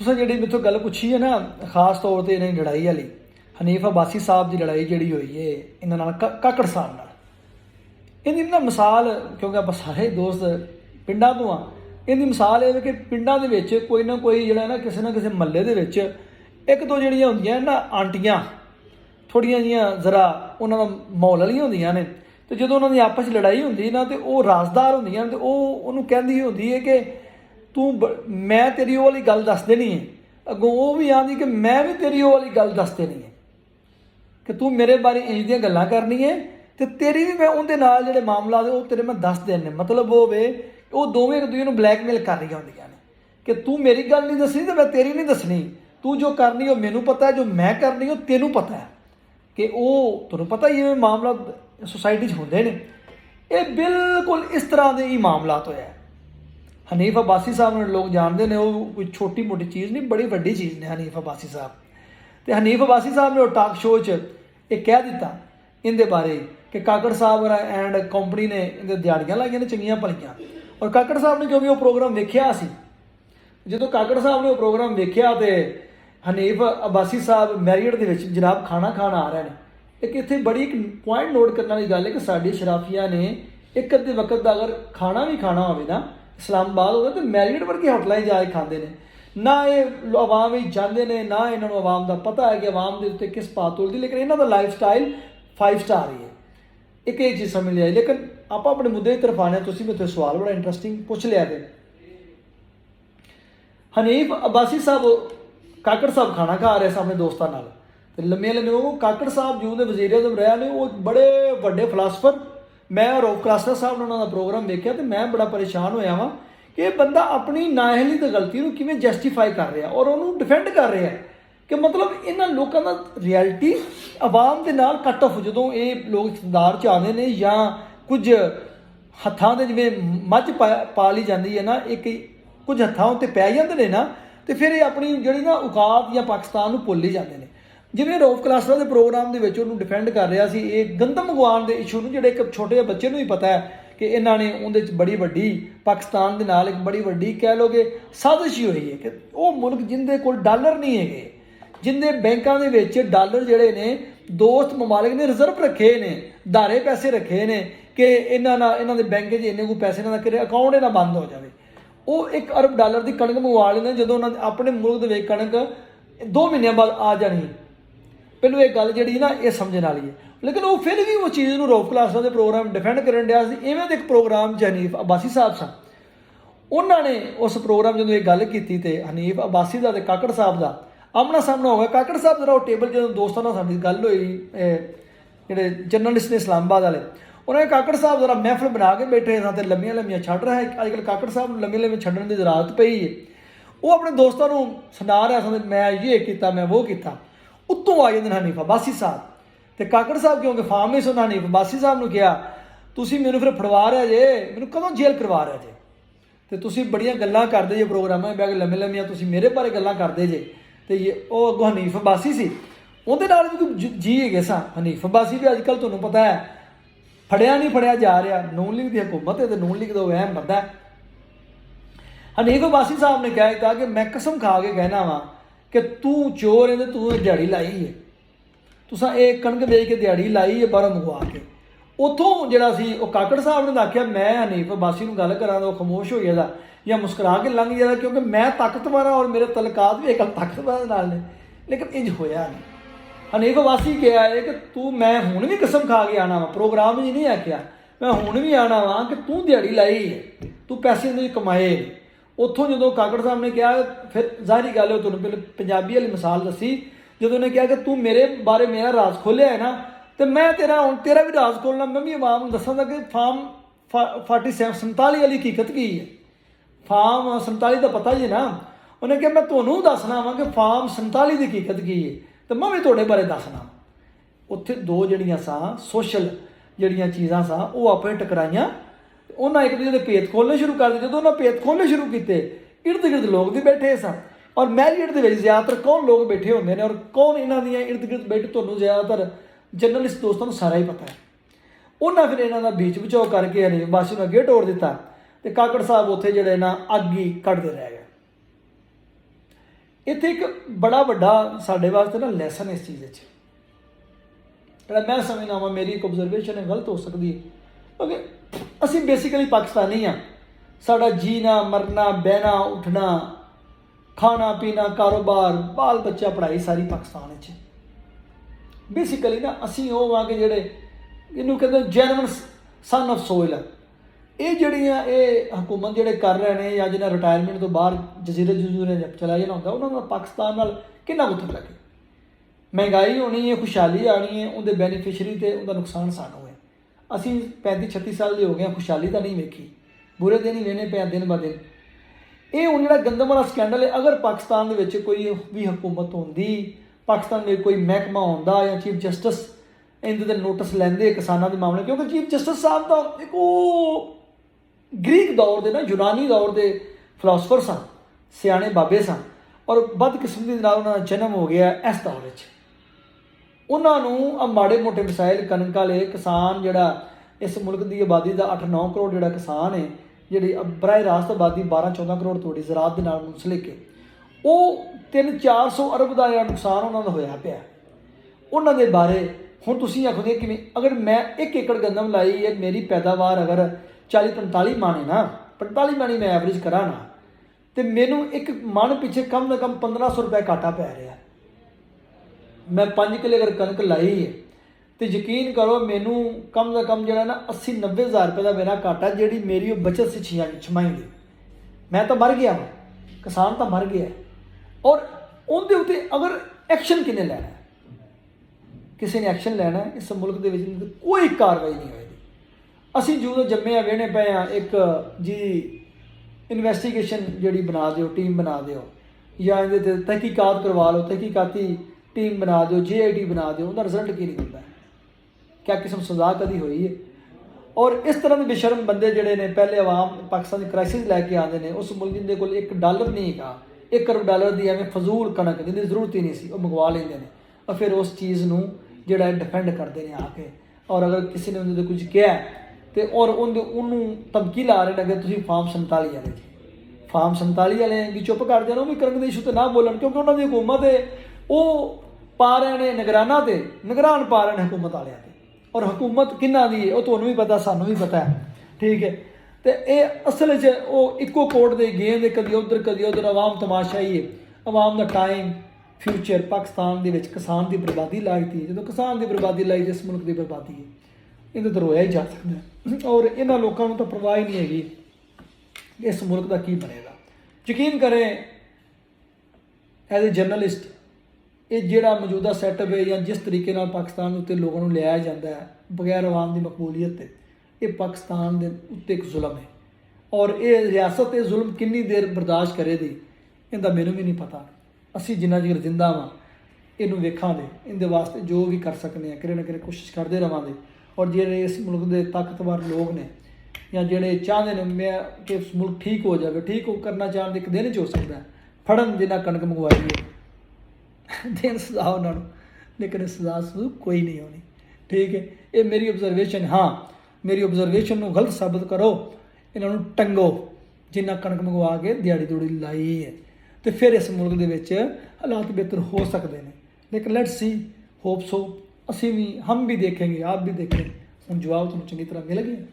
तुसें जिहड़ी मेरे गल पुछी है ना खास तौर पर इन्हें लड़ाई वाली हनीफ अब्बासी साहब की लड़ाई जी हुई है इन्होंने काकड़ साहब नाल इहदी ना मिसाल क्योंकि आप सारे दोस्त पिंडां तो हाँ इहदी मिसाल ये कि पिंडां दे विच कोई ना कोई जिहड़ा ना किसी महल्ले दे विच एक दो जिहड़ियां हुंदियां ना आंटियां थोड़ियां जिहियां जरा उन्हां दा माहौल वालियां हुंदियां ने तो जो उन्होंने आपस में लड़ाई होंगी ना तो वह राजदार होंदियां तो वह कहती होंगी है कि तू मैं तेरी वो वाली गल दस देनी है अगों वो भी आती कि मैं भी तेरी वो वाली गल दस देनी है कि तू मेरे बारे इंज दियां गल्लां करनी है तो तेरी भी मैं उनके नाल जिहड़े मामला वो तेरे मैं दस देने मतलब वो वे वो दोवें एक दूजे नूं ब्लैकमेल कर रही होंदियां ने कि तू मेरी गल नहीं दसनी तो मैं तेरी नहीं दसनी तू जो करनी वो मैनू पता है जो मैं करनी वो तेनू पता है कि वो तुहानूं पता ही है मामला सोसाइटी होंदे ने ये बिल्कुल इस तरह के ही मामलात होया है। हनीफ अब्बासी साहब ने लोग जानते हैं वो कोई छोटी मोटी चीज़ नहीं बड़ी वड्डी चीज़ ने हनीफ अब्बासी साहब तो हनीफ अब्बासी साहब ने टॉक शो च कह दिता इनके बारे कि काकड़ साहब एंड कंपनी ने इनके दिहाड़ियां लाइया ने चंगियां भलियां और काकड़ साहब ने क्योंकि वो प्रोग्राम वेख्या सी जो काकड़ साहब ने वो प्रोग्राम वेख्या तो हनीफ अब्बासी साहब मैरियट के जनाब खाना खाण आ रहे हैं एक इत्थे बड़ी एक पॉइंट नोट करने वाली गल है कि साडी शराफिया ने एक अद्धे वक्त का अगर खाना भी खाना हो ना इस्लामाबाद होगा तो मैरियट वर्गी होटलों जाके खाते हैं ना ये आवाम ही जाते हैं ना इन्होंने आवाम का पता है कि आवाम के उत्ते किस पा तुलती लेकिन इन्हों का लाइफ स्टाइल 5 स्टार ही है एक ये चीज़ समझ लिया लेकिन आप अपने मुद्दे की तरफ आने तुसीं मेरे सवाल बड़ा इंटरस्टिंग पूछ लिया कि हनीफ अब्बासी साहब काकड़ साहब खाना खा रहे अपने दोस्तों नाल तो लम्मे लम्मे वो काकड़ साहब जूं दे वजीर आज़म रहा ने वो बड़े वड्डे फिलासफर मैं रऊफ क्लास्टर साहब ने उन्होंने प्रोग्राम देखा तो मैं बड़ा परेशान होया वां कि बंदा अपनी नाअहली दी गलती नूं किवें जस्टिफाई कर रहा और उन्होंने डिफेंड कर रहा है कि मतलब इन्हां लोगों का रियलिटी आवाम के नाल कट ऑफ जो ये लोग इकतदार च आते हैं या कुछ हत्थां दे जिवें मझ पा ली जाती है ना एक कुछ हत्थां उत्ते पै जाते हैं ना तो फिर ये अपनी जिहड़ी ना औकात या पाकिस्तान नूं भुल ही जाते हैं जिवें रऊफ क्लास्टर के प्रोग्राम के डिफेंड कर रहा सी ये गंदम उगाउण के इशू नूं जिहड़े एक छोटे ਜਿਹੇ बच्चे भी पता है कि इन्होंने उहदे बड़ी वड्डी पाकिस्तान के नाल एक बड़ी वड्डी कह लो कि साजिश ही हुई है कि वो मुल्क जिंदे कोल डॉलर नहीं है जिंदे बैंकों के विच डॉलर जिहड़े ने दोस्त ममालिक ने रिजर्व रखे ने धारे पैसे रखे ने कि इन्हों के बैंक इन्ने को पैसे इन्हों का अकाउंट इन्ना बंद हो जाए वो $1 अरब की कणक मंगवा लेने जो उन्होंने अपने मुल्क के कणक 2 महीनों बाद आ जानी पहलू एक गल जी ना ये समझने वाली है लेकिन वो फिर भी वो चीज़ को रऊफ क्लास्टर के प्रोग्राम डिफेंड करन दिया इवें तो एक प्रोग्राम हनीफ अब्बासी साहब सन उन्होंने उस प्रोग्राम जो ये गल की हनीफ अब्बासी का काकड़ साहब का आमना सामना हो गया काकड़ साहब जरा टेबल जो दोस्तों ਨਾਲ साडी गल हुई ਜਿਹੜੇ जर्नलिस्ट ने इस्लामाबाद वाले उन्होंने काकड़ साहब जरा महफिल बना के बैठे तो लम्मियां लम्मियां छड़ रहा है अजकल काकड़ साहब लम्मे लम्मे छड़न की जरूरत पई है वो अपने दोस्तों को सुना रहा मैं ये किया मैं वो किया उत्तों आ जाते हनीफ अब्बासी साहब तो काकड़ साहब क्योंकि फार्म ही सुना हनीफ अब्बासी साहब ने कहा तुसीं मैनूं फिर फड़वा रहे जे मैनूं कदों जेल करवा रहे जे तो तुसीं बड़ियां गल्लां करदे जे प्रोग्रामां बह के लम्मे लम्मियां तुसीं मेरे बारे गल्लां करदे जे तो ये वो अगों हनीफ अब्बासी सी उहदे नाल भी कोई जी है सा हनीफ अब्बासी भी अजकल तुहानूं पता है फड़िया नहीं फड़िया जा रहा नून लीग की हुकूमत है तो नून लीग का वहम बंदा है। हनीफ अब्बासी साहब ने कहा था कि मैं कसम खा के कहना वा कि तू चोर है तो तू दिहाड़ी लाई है तुसां एक कणक वेच के दिहाड़ी लाई है बाहरों मंगवा के उतों जिहड़ा सी वो काकड़ साहब ने आख्या मैं हनीफ अब्बासी नूं गल करां तो खामोश हो जाता या मुस्कुरा के लंघ जाता क्योंकि मैं ताकतवर हाँ और मेरे तलकात भी एक ताकतवर नाल ने लेकिन इंज होया नहीं। हनीफ अब्बासी कहा है कि तू मैं हुण भी कसम खा के आना वा प्रोग्राम ही नहीं आख्या मैं हुण भी आना वा कि तू दिहाड़ी लाई है तू पैसे नहीं कमाए उतों जो काकड़ साहब ने कहा फिर जाहिर गल है तुहानूं पहले पंजाबी वाली मिसाल दसी जो उन्हें कहा कि तू मेरे बारे मेरा राज खोलिया है ना तो मैं तेरा भी राज खोलना मैं भी आवाम को दसांगा कि फार्म 47 वाली हकीकत की है फार्म 47 का पता जी ना उन्हें कहा मैं तुहानूं दसना वा कि फार्म 47 की हकीकत की है तो मैं भी तुहाडे बारे दसना उत्थे दो जड़ियाँ सा सोशल जड़ियाँ चीज़ां सा वो अपने टकराइयां उन्हें एक दूसरे के पेत खोलने शुरू कर दिए जो उन्हें पेत खोलने शुरू किए इर्द गिर्द लोग भी बैठे सन और मैरियट के ज़्यादातर कौन लोग बैठे होंगे ने और कौन इन्हों दी इर्द गिर्द बैठे तुहानूं ज़्यादातर जर्नलिस्ट दोस्तों को सारा ही पता है उन्हें फिर इन्हों का बीच बचाव करके हनीफ अब्बासी नूं अगे टोर दिता तो काकड़ साहब उत्थे जिहड़े ना अग ही कढ़दे रह गए ਇੱਥੇ ਇੱਕ ਬੜਾ ਵੱਡਾ ਸਾਡੇ ਵਾਸਤੇ ਨਾ ਲੈਸਨ ਇਸ ਚੀਜ਼ ਵਿੱਚ, ਜਿਹੜਾ ਮੈਂ ਸਮਝਦਾ ਵਾਂ, ਮੇਰੀ ਇੱਕ ਆਬਜ਼ਰਵੇਸ਼ਨ ਹੈ, ਗਲਤ ਹੋ ਸਕਦੀ ਹੈ, ਕਿਉਂਕਿ ਅਸੀਂ ਬੇਸਿਕਲੀ ਪਾਕਿਸਤਾਨੀ ਹਾਂ। ਸਾਡਾ ਜੀਣਾ, ਮਰਨਾ, ਬਹਿਣਾ, ਉੱਠਣਾ, ਖਾਣਾ ਪੀਣਾ, ਕਾਰੋਬਾਰ, ਬਾਲ ਬੱਚਾ, ਪੜ੍ਹਾਈ ਸਾਰੀ ਪਾਕਿਸਤਾਨ ਵਿੱਚ। ਬੇਸਿਕਲੀ ਨਾ ਅਸੀਂ ਉਹ ਵਾਂ ਕਿ ਜਿਹੜੇ ਇਹਨੂੰ ਕਹਿੰਦੇ ਜੈਨੂਅਨ ਸਨ ਆਫ ਸੋਇਲ। ਇਹ ਜਿਹੜੀਆਂ ਇਹ ਹਕੂਮਤ ਜਿਹੜੇ ਕਰ ਰਹੇ ਨੇ, ਜਾਂ ਜਿਹਨਾਂ ਰਿਟਾਇਰਮੈਂਟ ਤੋਂ ਬਾਹਰ ਜਜ਼ੀਰੇ ਜਜ਼ੂਰੇ ਚਲਾ ਜਾਣਾ ਹੁੰਦਾ, ਉਹਨਾਂ ਦਾ ਪਾਕਿਸਤਾਨ ਨਾਲ ਕਿੰਨਾ ਕੁ ਲੱਗੇ। ਮਹਿੰਗਾਈ ਹੋਣੀ ਹੈ, ਖੁਸ਼ਹਾਲੀ ਆਉਣੀ ਹੈ, ਉਹਦੇ ਬੈਨੀਫਿਸ਼ਰੀ ਤੇ ਉਹਦਾ ਨੁਕਸਾਨ ਸਾਨੂੰ ਹੈ। ਅਸੀਂ 35-36 ਸਾਲ ਦੇ ਹੋ ਗਏ ਹਾਂ, ਖੁਸ਼ਹਾਲੀ ਤਾਂ ਨਹੀਂ ਵੇਖੀ, ਬੁਰੇ ਦਿਨ ਹੀ ਵੇਖਣੇ ਪਏ ਦਿਨ ਬ ਦਿਨ। ਇਹ ਹੁਣ ਜਿਹੜਾ ਗੰਦਮ ਵਾਲਾ ਸਕੈਂਡਲ ਹੈ, ਅਗਰ ਪਾਕਿਸਤਾਨ ਦੇ ਵਿੱਚ ਕੋਈ ਵੀ ਹਕੂਮਤ ਹੁੰਦੀ, ਪਾਕਿਸਤਾਨ ਵਿੱਚ ਕੋਈ ਮਹਿਕਮਾ ਹੁੰਦਾ, ਜਾਂ ਚੀਫ ਜਸਟਿਸ ਇਹਦੇ ਤੇ ਨੋਟਿਸ ਲੈਂਦੇ ਕਿਸਾਨਾਂ ਦੇ ਮਾਮਲੇ, ਕਿਉਂਕਿ ਚੀਫ ਜਸਟਿਸ ਸਾਹਿਬ ਤਾਂ ਇੱਕ ਉਹ ਗ੍ਰੀਕ ਦੌਰ ਦੇ ਨਾ, ਯੂਨਾਨੀ ਦੌਰ ਦੇ ਫਿਲਾਸਫਰ ਸਨ, ਸਿਆਣੇ ਬਾਬੇ ਸਨ, ਔਰ ਬਦਕਿਸਮਤੀ ਦੇ ਨਾਲ ਉਹਨਾਂ ਦਾ ਜਨਮ ਹੋ ਗਿਆ ਇਸ ਦੌਰ ਵਿੱਚ। ਉਹਨਾਂ ਨੂੰ ਆ ਮਾੜੇ ਮੋਟੇ ਮਸਾਇਲ, ਕਣਕ ਵਾਲੇ ਕਿਸਾਨ, ਜਿਹੜਾ ਇਸ ਮੁਲਕ ਦੀ ਆਬਾਦੀ ਦਾ 8-9 ਕਰੋੜ ਜਿਹੜਾ ਕਿਸਾਨ ਹੈ, ਜਿਹੜੀ ਬਰਾਹ ਰਾਸਤ ਆਬਾਦੀ 12-14 ਕਰੋੜ ਤੁਹਾਡੀ ਜ਼ਰਾਤ ਦੇ ਨਾਲ ਮੁੰਸਲਿਕ ਹੈ, ਉਹ 300-400 ਅਰਬ ਦਾ ਜਿਹੜਾ ਨੁਕਸਾਨ ਉਹਨਾਂ ਦਾ ਹੋਇਆ ਪਿਆ। ਉਹਨਾਂ ਦੇ ਬਾਰੇ ਹੁਣ ਤੁਸੀਂ ਆਖੋਗੇ ਕਿਵੇਂ, ਅਗਰ ਮੈਂ 1 ਏਕੜ ਗੰਦਮ ਲਾਈ ਹੈ, ਮੇਰੀ ਪੈਦਾਵਾਰ ਅਗਰ 40-45 ਮਣ ਹੈ ਨਾ, 45 ਮਣ ਮੈਂ ਐਵਰੇਜ ਕਰਾਂ ਨਾ, ਤੇ ਮੈਨੂੰ ਇੱਕ ਮਣ ਪਿੱਛੇ ਕਮ ਤੋਂ ਕਮ 1500 ਰੁਪਏ ਘਾਟਾ ਪੈ ਰਿਹਾ। ਮੈਂ 5 ਕਿੱਲੇ ਅਗਰ ਕਣਕ ਲਾਈ ਹੈ, ਤੇ ਯਕੀਨ ਕਰੋ ਮੈਨੂੰ ਕਮ ਤੋਂ ਕਮ ਜਿਹੜਾ ਨਾ 80-90 ਹਜ਼ਾਰ ਰੁਪਏ ਦਾ ਮੇਰਾ ਘਾਟਾ, ਜਿਹੜੀ ਮੇਰੀ ਉਹ ਬਚਤ ਸੀ ਛਮਾਈ ਦੀ। ਮੈਂ ਤਾਂ ਮਰ ਗਿਆ, ਕਿਸਾਨ ਤਾਂ ਮਰ ਗਿਆ। ਔਰ ਉਹਦੇ ਉੱਤੇ ਅਗਰ ਐਕਸ਼ਨ ਕਿਹਨੇ ਲੈਣਾ, ਕਿਸੇ ਨੇ ਐਕਸ਼ਨ ਲੈਣਾ, ਇਸ ਮੁਲਕ ਦੇ ਵਿੱਚ ਕੋਈ ਕਾਰਵਾਈ ਨਹੀਂ ਹੋਏਗੀ। ਅਸੀਂ ਜਦੋਂ ਜੰਮੇ ਆ ਵੇਹਣੇ ਪਏ ਆ, ਇੱਕ ਜੀ ਇਨਵੈਸਟੀਗੇਸ਼ਨ ਜਿਹੜੀ ਬਣਾ ਦਿਓ, ਟੀਮ ਬਣਾ ਦਿਓ, ਜਾਂ ਇਹਦੇ 'ਤੇ ਤਹਿਕੀਕਾਤ ਕਰਵਾ ਲਓ, ਤਹਿਕੀਕਾਤੀ ਟੀਮ ਬਣਾ ਦਿਓ, JIT ਬਣਾ ਦਿਓ, ਉਹਦਾ ਰਿਜ਼ਲਟ ਕੀ ਨਿਕਲਦਾ? ਕਿਆ ਕਿਸਮ ਸਜ਼ਾ ਕਦੀ ਹੋਈ ਹੈ? ਔਰ ਇਸ ਤਰ੍ਹਾਂ ਦੇ ਬੇਸ਼ਰਮ ਬੰਦੇ ਜਿਹੜੇ ਨੇ, ਪਹਿਲੇ ਆਵਾਮ ਪਾਕਿਸਤਾਨ ਦੀ ਕ੍ਰਾਈਸਿਸ ਲੈ ਕੇ ਆਉਂਦੇ ਨੇ, ਉਸ ਮੁਲਕ ਦੇ ਕੋਲ $1 ਨਹੀਂ ਹੈਗਾ, $1 ਕਰੋੜ ਦੀ ਐਵੇਂ ਫਜ਼ੂਲ ਕਣਕ ਜਿਹਦੀ ਜ਼ਰੂਰਤ ਹੀ ਨਹੀਂ ਸੀ, ਉਹ ਮੰਗਵਾ ਲੈਂਦੇ ਨੇ, ਔਰ ਫਿਰ ਉਸ ਚੀਜ਼ ਨੂੰ ਜਿਹੜਾ ਡਿਫੈਂਡ ਕਰਦੇ ਨੇ ਆ ਕੇ। ਔਰ ਅਗਰ ਕਿਸੇ ਨੇ ਉਹਦੇ 'ਤੇ ਕੁਝ ਕਿਹਾ ਤੇ ਔਰ ਉਹਨੂੰ ਧਮਕੀ ਲਾ ਰਹੇ ਨੇ ਕਿ ਤੁਸੀਂ ਫਾਰਮ 47 ਵਾਲੇ ਜੀ, ਫਾਰਮ 47 ਵਾਲੇ ਵੀ ਚੁੱਪ ਕਰ ਜਾਣ, ਉਹ ਵੀ ਕਣਕ ਦੇ ਇਸ਼ੂ 'ਤੇ ਨਾ ਬੋਲਣ, ਕਿਉਂਕਿ ਉਹਨਾਂ ਦੀ ਹਕੂਮਤ ਹੈ, ਉਹ ਪਾ ਰਹੇ ਨੇ ਨਿਗਰਾਨਾਂ 'ਤੇ, ਨਿਗਰਾਨ ਪਾ ਰਹੇ ਨੇ ਹਕੂਮਤ ਵਾਲਿਆਂ 'ਤੇ। ਔਰ ਹਕੂਮਤ ਕਿਹਨਾਂ ਦੀ ਹੈ ਉਹ ਤੁਹਾਨੂੰ ਵੀ ਪਤਾ, ਸਾਨੂੰ ਵੀ ਪਤਾ ਹੈ, ਠੀਕ ਹੈ। ਤੇ ਇਹ ਅਸਲ 'ਚ ਉਹ ਇੱਕੋ ਕੋਰਟ ਦੇ ਗੇਂਦ, ਕਦੀ ਉੱਧਰ ਆਵਾਮ ਤਮਾਸ਼ਾਈ ਹੈ। ਆਵਾਮ ਦਾ ਟਾਈਮ, ਫਿਊਚਰ ਪਾਕਿਸਤਾਨ ਦੇ ਵਿੱਚ ਕਿਸਾਨ ਦੀ ਬਰਬਾਦੀ ਲਾਈ। ਜਦੋਂ ਕਿਸਾਨ ਦੀ ਬਰਬਾਦੀ ਲਾਈ, ਇਸ ਮੁਲਕ ਦੀ ਬਰਬਾਦੀ ਹੈ, ਇਹਦੇ ਤੋਂ ਰੋਇਆ ਹੀ ਜਾ ਸਕਦਾ। ਔਰ ਇਹਨਾਂ ਲੋਕਾਂ ਨੂੰ ਤਾਂ ਪਰਵਾਹ ਹੀ ਨਹੀਂ ਹੈਗੀ ਇਸ ਮੁਲਕ ਦਾ ਕੀ ਬਣੇਗਾ। ਯਕੀਨ ਕਰੇ ਐਜ਼ ਏ ਜਰਨਲਿਸਟ, ਇਹ ਜਿਹੜਾ ਮੌਜੂਦਾ ਸੈਟਅਪ ਹੈ, ਜਾਂ ਜਿਸ ਤਰੀਕੇ ਨਾਲ ਪਾਕਿਸਤਾਨ ਉੱਤੇ ਲੋਕਾਂ ਨੂੰ ਲਿਆਇਆ ਜਾਂਦਾ ਹੈ ਬਗੈਰ ਆਵਾਮ ਦੀ ਮਕਬੂਲੀਅਤ ਤੇ, ਇਹ ਪਾਕਿਸਤਾਨ ਦੇ ਉੱਤੇ ਇੱਕ ਜ਼ੁਲਮ ਹੈ। ਔਰ ਇਹ ਰਿਆਸਤ ਇਹ ਜ਼ੁਲਮ ਕਿੰਨੀ ਦੇਰ ਬਰਦਾਸ਼ਤ ਕਰੇਗੀ, ਇਹਦਾ ਮੈਨੂੰ ਵੀ ਨਹੀਂ ਪਤਾ। ਅਸੀਂ ਜਿੰਨਾ ਚਿਰ ਜ਼ਿੰਦਾ ਵਾਂ ਇਹਨੂੰ ਵੇਖਾਂਗੇ, ਇਹਦੇ ਵਾਸਤੇ ਜੋ ਵੀ ਕਰ ਸਕਦੇ ਹਾਂ, ਕਿਤੇ ਨਾ ਕਿਤੇ ਕੋਸ਼ਿਸ਼ ਕਰਦੇ ਰਹਾਂਗੇ। ਔਰ ਜਿਹੜੇ ਇਸ ਮੁਲਕ ਦੇ ਤਾਕਤਵਰ ਲੋਕ ਨੇ, ਜਾਂ ਜਿਹੜੇ ਚਾਹੁੰਦੇ ਨੇ ਮੈਂ ਕਿ ਇਸ ਮੁਲਕ ਠੀਕ ਹੋ ਜਾਵੇ, ਠੀਕ ਹੋ ਕਰਨਾ ਚਾਹੁੰਦੇ, ਇੱਕ ਦਿਨ 'ਚ ਹੋ ਸਕਦਾ, ਫੜਨ ਜਿੰਨਾ ਕਣਕ ਮੰਗਵਾਈ ਹੈ, ਦੇਣ ਸਜ਼ਾ ਉਹਨਾਂ ਨੂੰ, ਲੇਕਿਨ ਸਜ਼ਾ ਕੋਈ ਨਹੀਂ ਹੋਣੀ, ਠੀਕ ਹੈ। ਇਹ ਮੇਰੀ ਆਬਜ਼ਰਵੇਸ਼ਨ। ਹਾਂ, ਮੇਰੀ ਆਬਜ਼ਰਵੇਸ਼ਨ ਨੂੰ ਗਲਤ ਸਾਬਤ ਕਰੋ, ਇਹਨਾਂ ਨੂੰ ਟੰਗੋ ਜਿੰਨਾ ਕਣਕ ਮੰਗਵਾ ਕੇ ਦਿਹਾੜੀ ਦੂੜੀ ਲਾਈ ਹੈ, ਤੇ ਫਿਰ ਇਸ ਮੁਲਕ ਦੇ ਵਿੱਚ ਹਾਲਾਤ ਬਿਹਤਰ ਹੋ ਸਕਦੇ ਨੇ। ਲੇਕਿਨ ਲੈਟਸ ਸੀ, ਹੋਪ ਸੋ, ਅਸੀਂ ਵੀ, ਹਮ ਵੀ ਦੇਖेंगे, ਆਪ ਵੀ ਦੇਖेंगे। ਹੁਣ ਜਵਾਬ ਤੁਹਾਨੂੰ ਚੰਗੀ ਤਰ੍ਹਾਂ ਮਿਲ ਗਿਆ।